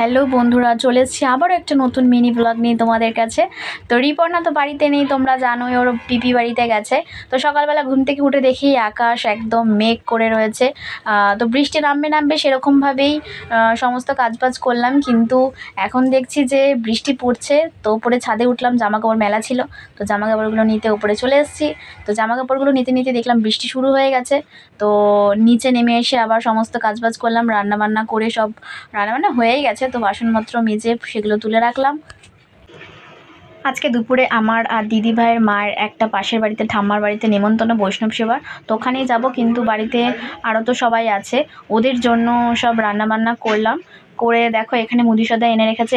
Hello বন্ধুরা, চলে এসেছি আবারও একটা নতুন মিনি ব্লগ নিয়ে তোমাদের কাছে। তো রিপর্ণা তো বাড়িতে নেই, তোমরা জানোই, ওর পিপি বাড়িতে গেছে। তো সকালবেলা ঘুম থেকে উঠে দেখি আকাশ একদম মেঘ করে রয়েছে। তো বৃষ্টি নামবে সেরকমভাবেই সমস্ত কাজবাজ করলাম, কিন্তু এখন দেখছি যে বৃষ্টি পড়ছে। তো উপরে ছাদে উঠলাম, জামাকাপড় মেলা ছিল, তো জামাকাপড়গুলো নিতে উপরে চলে এসেছি। তো জামাকাপড়গুলো নিতে দেখলাম বৃষ্টি শুরু হয়ে গেছে। তো নিচে নেমে এসে আবার সমস্ত কাজবাজ করলাম, রান্নাবান্না করে সব রান্নাবান্না হয়েই গেছে। তো বাসনপত্র মেজে সেগুলো তুলে রাখলাম। আজকে দুপুরে আমার আর দিদি ভাইয়ের মায়ের একটা পাশের বাড়িতে ঠাম্মার বাড়িতে নেমন্তন্ন বৈষ্ণব সেবার, তো ওখানেই যাবো। কিন্তু বাড়িতে আরও তো সবাই আছে, ওদের জন্য সব রান্নাবান্না করলাম। করে দেখো এখানে মুদি সদা এনে রেখেছে,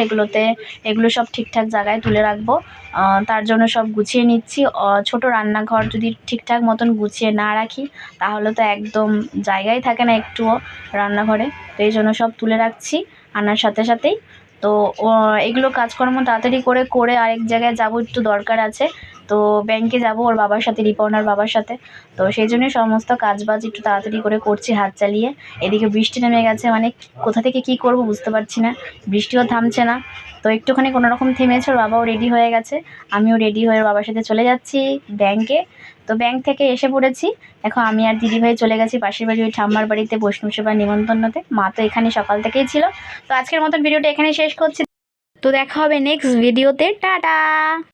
এগুলো সব ঠিকঠাক জায়গায় তুলে রাখবো। তার জন্য সব গুছিয়ে নিচ্ছি। ছোট রান্নাঘর যদি ঠিকঠাক মতন গুছিয়ে না রাখি তাহলে তো একদম জায়গায় থাকে না একটুও রান্নাঘরে। তো এই জন্য সব তুলে রাখছি আনার সাথে সাথেই। তো এগুলো কাজকর্ম তাড়াতাড়ি করে আরেক জায়গায় যাব, একটু দরকার আছে। তো ব্যাংকে যাব ওর বাবার সাথে, রিপর্ণার বাবার সাথে। তো সেই জন্যই সমস্ত কাজবাজ একটু তাড়াতাড়ি করে করছি হাত চালিয়ে। এদিকে বৃষ্টি নেমে গেছে, মানে কোথা থেকে কি করব বুঝতে পারছি না, বৃষ্টিও থামছে না। তো একটুখানি কোনোরকম থেমেছে, ওর বাবাও রেডি হয়ে গেছে, আমিও রেডি হয়ে ওর বাবার সাথে চলে যাচ্ছি ব্যাংকে। তো ব্যাংক থেকে এসে পড়েছি। এখন আমি আর দিদিভাই চলে গেছি পাশের বাড়ি ওই ঠাম্মার বাড়িতে বৈষ্ণব সেবার নিমন্ত্রণতে। মা তো এখানে সকাল থেকেই ছিল। তো আজকের মতন ভিডিওটা এখানে শেষ করছি। তো দেখা হবে নেক্সট ভিডিওতে, টাটা।